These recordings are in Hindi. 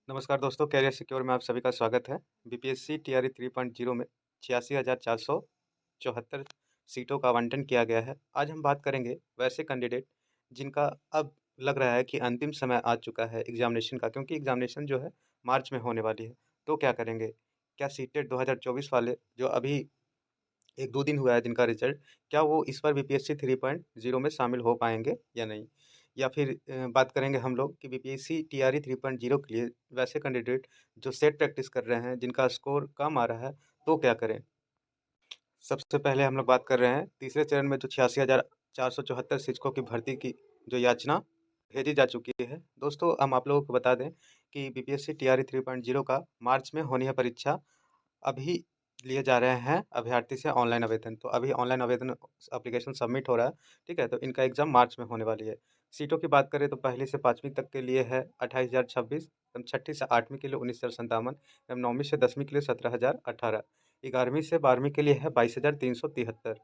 नमस्कार दोस्तों, कैरियर सिक्योर में आप सभी का स्वागत है। बीपीएससी टीआरई 3.0 में 86,474 सीटों का आवंटन किया गया है। आज हम बात करेंगे वैसे कैंडिडेट जिनका अब लग रहा है कि अंतिम समय आ चुका है एग्जामिनेशन का, क्योंकि एग्जामिनेशन जो है मार्च में होने वाली है। तो क्या करेंगे? क्या सीटेट 2024 वाले जो अभी 1-2 दिन हुआ है जिनका रिजल्ट, क्या वो इस बार बीपीएससी 3.0 में शामिल हो पाएँगे या नहीं? या फिर बात करेंगे हम लोग कि बीपीएससी टीआरई 3.0 के लिए वैसे कैंडिडेट जो सेट प्रैक्टिस कर रहे हैं, जिनका स्कोर कम आ रहा है, तो क्या करें? सबसे पहले हम लोग बात कर रहे हैं तीसरे चरण में जो 86,474 शिक्षकों की भर्ती की जो याचना भेजी जा चुकी है। दोस्तों, हम आप लोगों को बता दें कि बीपीएससी टीआरई 3.0 का मार्च में होनी है परीक्षा। अभी लिए जा रहे हैं अभ्यर्थी से ऑनलाइन आवेदन। तो अभी ऑनलाइन आवेदन एप्लीकेशन सबमिट हो रहा है, ठीक है? तो इनका एग्ज़ाम मार्च में होने वाली है। सीटों की बात करें तो पहली से 5वीं तक के लिए है 28,026, एवं छठी से 8वीं के लिए 19,057, एवं 9वीं से 10वीं के लिए 17,018, 11वीं से 12वीं के लिए है 22,373।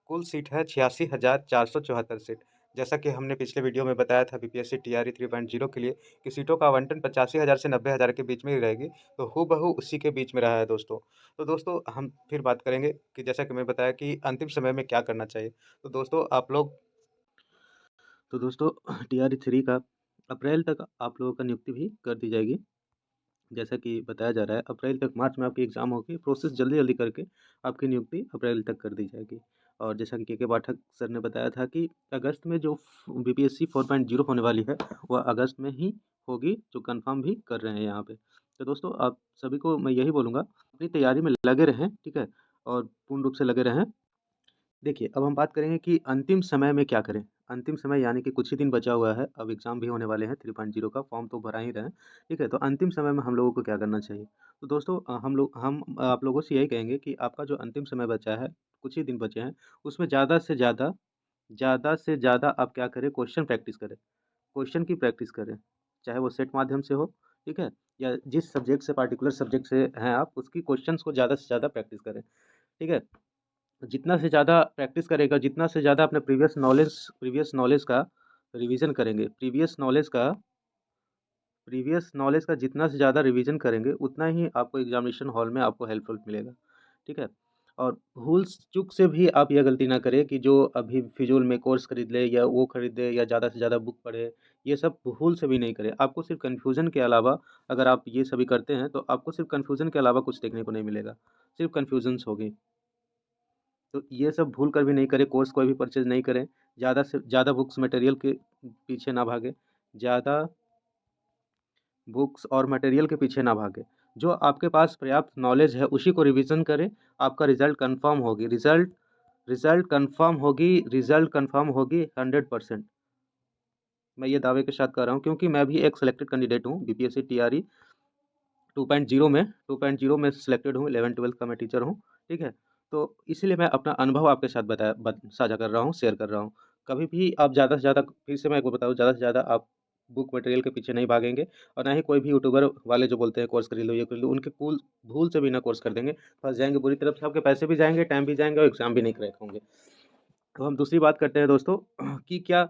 कुल सीट है 86,474 सीट। जैसा कि हमने पिछले वीडियो में बताया था बीपीएससी टीआरई 3.0 के लिए कि सीटों का आवंटन 85,000 से 90,000 के बीच में ही रहेगी, तो हूबहू उसी के बीच में रहा है दोस्तों। तो दोस्तों, हम फिर बात करेंगे कि जैसा कि मैं बताया कि अंतिम समय में क्या करना चाहिए। तो दोस्तों आप लोग तो दोस्तों टीआरई 3 का अप्रैल तक आप लोगों का नियुक्ति भी कर दी जाएगी। जैसा कि बताया जा रहा है अप्रैल तक, मार्च में आपकी एग्ज़ाम होगी, प्रोसेस जल्दी-जल्दी करके आपकी नियुक्ति अप्रैल तक कर दी जाएगी। और जैसा कि के पाठक सर ने बताया था कि अगस्त में जो बीपीएससी 4.0 होने वाली है, वह अगस्त में ही होगी, जो कन्फर्म भी कर रहे हैं यहाँ पे। तो दोस्तों आप सभी को मैं यही बोलूँगा, अपनी तैयारी में लगे रहें, ठीक है? और पूर्ण रूप से लगे रहें। देखिए, अब हम बात करेंगे कि अंतिम समय में क्या करें? अंतिम समय यानी कि कुछ ही दिन बचा हुआ है, अब एग्ज़ाम भी होने वाले हैं 3.0 का, फॉर्म तो भरा ही रहे हैं, ठीक है? तो अंतिम समय में हम लोगों को क्या करना चाहिए? तो दोस्तों हम आप लोगों से यही कहेंगे कि आपका जो अंतिम समय बचा है, कुछ ही दिन बचे हैं, उसमें ज़्यादा से ज़्यादा आप क्या करें, क्वेश्चन प्रैक्टिस करें। क्वेश्चन की प्रैक्टिस करें, चाहे वो सेट माध्यम से हो, ठीक है? या जिस सब्जेक्ट से पार्टिकुलर सब्जेक्ट से हैं आप, उसकी क्वेश्चन्स को ज़्यादा से ज़्यादा प्रैक्टिस करें, ठीक है? जितना से ज़्यादा प्रैक्टिस करेगा, जितना से ज़्यादा अपने प्रीवियस नॉलेज का रिवीजन करेंगे, प्रीवियस नॉलेज का जितना से ज़्यादा रिवीजन करेंगे, उतना ही आपको एग्ज़ामिनेशन हॉल में आपको हेल्पफुल मिलेगा, ठीक है? और भूल-चूक से भी आप यह गलती ना करें कि जो अभी फिज़ूल में कोर्स खरीद ले या वो खरीद ले या ज़्यादा से ज़्यादा बुक पढ़े, ये सब भूल से भी नहीं करें। आपको सिर्फ़ कन्फ्यूज़न के अलावा, अगर आप ये सभी करते हैं, तो आपको सिर्फ़ कन्फ्यूज़न के अलावा कुछ देखने को नहीं मिलेगा, सिर्फ़ कन्फ्यूज़न्स होगी। तो ये सब भूल कर भी नहीं करें, कोर्स कोई भी परचेज़ नहीं करें, ज़्यादा से ज़्यादा बुक्स मटेरियल के पीछे ना भागें, ज़्यादा बुक्स और मटेरियल के पीछे ना भागें। जो आपके पास पर्याप्त नॉलेज है, उसी को रिवीज़न करें, आपका रिज़ल्ट कन्फर्म होगी, रिज़ल्ट कन्फर्म होगी 100%। मैं ये दावे के साथ कह रहा हूँ, क्योंकि मैं भी एक सिलेक्टेड कैंडिडेट हूँ बीपीएससी टीआरई 2.0 में सिलेक्टेड हूँ, 11th-12th का मैं टीचर हूँ, ठीक है? तो इसीलिए मैं अपना अनुभव आपके साथ साझा कर रहा हूँ, शेयर कर रहा हूँ। कभी भी आप ज़्यादा से ज़्यादा, फिर से मैं एक बार बताऊँ, ज़्यादा से ज़्यादा आप बुक मटेरियल के पीछे नहीं भागेंगे, और ना ही कोई भी यूट्यूबर वाले जो बोलते हैं कोर्स खरीद लो, ये खरीद लो, उनके भूल से भी ना कोर्स कर देंगे, फँस जाएँगे बुरी तरफ से, आपके पैसे भी जाएँगे, टाइम भी जाएँगे और एग्ज़ाम भी नहीं क्रैक होंगे। तो हम दूसरी बात करते हैं दोस्तों कि क्या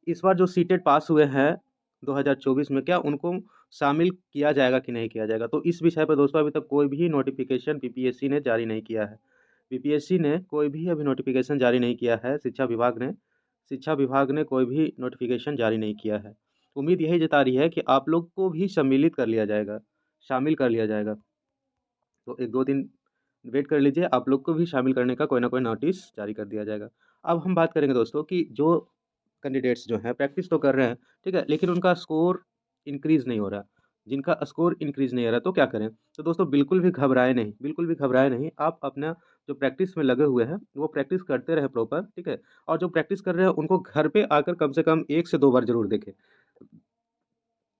इस बार जो सीटेट पास हुए हैं 2024 में, क्या उनको शामिल किया जाएगा कि नहीं किया जाएगा? तो इस विषय पर दोस्तों अभी तक कोई भी नोटिफ़िकेशन बीपीएससी ने जारी नहीं किया है। बीपीएससी ने कोई भी अभी नोटिफ़िकेशन जारी नहीं किया है, शिक्षा विभाग ने कोई भी नोटिफ़िकेशन जारी नहीं किया है। उम्मीद यही जता रही है कि आप लोग को भी सम्मिलित कर लिया जाएगा, शामिल कर लिया जाएगा। तो 1-2 दिन वेट कर लीजिए, आप लोग को भी शामिल करने का कोई ना कोई नोटिस जारी कर दिया जाएगा। अब हम बात करेंगे दोस्तों कि जो कैंडिडेट्स जो हैं प्रैक्टिस तो कर रहे हैं, ठीक है? लेकिन उनका स्कोर इंक्रीज़ नहीं हो रहा। जिनका स्कोर इंक्रीज़ नहीं हो रहा, तो क्या करें? तो दोस्तों बिल्कुल भी घबराएँ नहीं। आप अपना जो प्रैक्टिस में लगे हुए हैं, वो प्रैक्टिस करते रहें प्रॉपर, ठीक है? और जो प्रैक्टिस कर रहे हैं, उनको घर पे आकर कम से कम 1 से 2 बार ज़रूर देखें।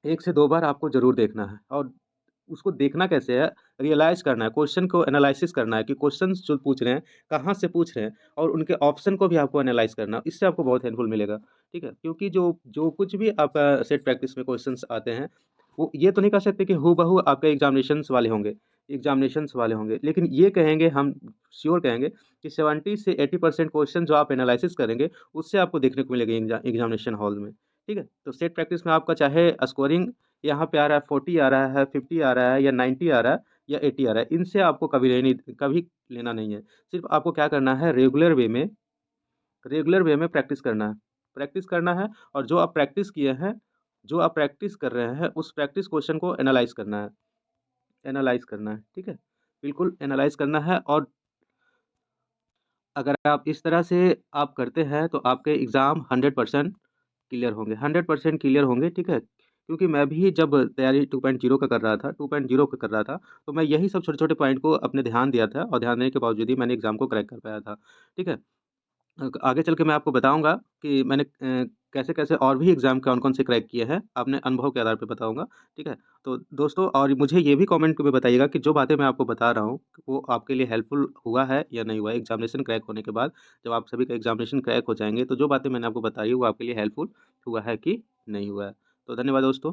1 से 2 बार आपको ज़रूर देखना है, और उसको देखना कैसे है, रियलाइज़ करना है, क्वेश्चन को एनालिसिस करना है कि क्वेश्चन्स जो पूछ रहे हैं, कहाँ से पूछ रहे हैं, और उनके ऑप्शन को भी आपको एनालाइज़ करना है। इससे आपको बहुत हेल्पफुल मिलेगा, ठीक है? क्योंकि जो जो कुछ भी आपका सेट प्रैक्टिस में क्वेश्चन्स आते हैं, वो ये तो नहीं कह सकते कि हूबहू आपके एग्ज़ामिनेशंस वाले होंगे, लेकिन ये कहेंगे, हम श्योर कहेंगे कि 70 से 80% क्वेश्चन जो आप एनालिसिस करेंगे, उससे आपको देखने को मिलेगा एग्ज़ामिनेशन हॉल में, ठीक है? तो सेट प्रैक्टिस में आपका चाहे स्कोरिंग यहाँ पे आ रहा है 40 आ रहा है, 50 आ रहा है या 90 आ रहा है या 80 आ रहा है, इनसे आपको कभी लेना नहीं है। सिर्फ़ आपको क्या करना है, रेगुलर वे में प्रैक्टिस करना है। प्रैक्टिस करना है और जो आप प्रैक्टिस किए हैं, जो आप प्रैक्टिस कर रहे हैं, उस प्रैक्टिस क्वेश्चन को एनालाइज़ करना है, ठीक है? बिल्कुल एनालाइज़ करना है और अगर आप इस तरह से आप करते हैं तो आपके एग्ज़ाम 100% क्लियर होंगे, 100% क्लियर होंगे, ठीक है? क्योंकि मैं भी जब तैयारी 2.0 का कर रहा था 2.0 का कर रहा था, तो मैं यही सब छोटे-छोटे पॉइंट को अपने ध्यान दिया था और ध्यान देने के बावजूद ही मैंने एग्ज़ाम को क्रैक कर पाया था, ठीक है? आगे चल के मैं आपको बताऊँगा कि मैंने कैसे-कैसे और भी एग्ज़ाम कौन-कौन से क्रैक किए हैं, अपने अनुभव के आधार पे बताऊँगा, ठीक है? तो दोस्तों और मुझे ये भी कमेंट में बताइएगा कि जो बातें मैं आपको बता रहा हूँ, वो आपके लिए हेल्पफुल हुआ है या नहीं हुआ है एग्ज़ामिनेशन क्रैक होने के बाद। जब आप सभी का एग्ज़ामिनेशन क्रैक हो जाएँगे, तो जो बातें मैंने आपको बताई, वो आपके लिए हेल्पफुल हुआ है कि नहीं हुआ है। तो धन्यवाद दोस्तों।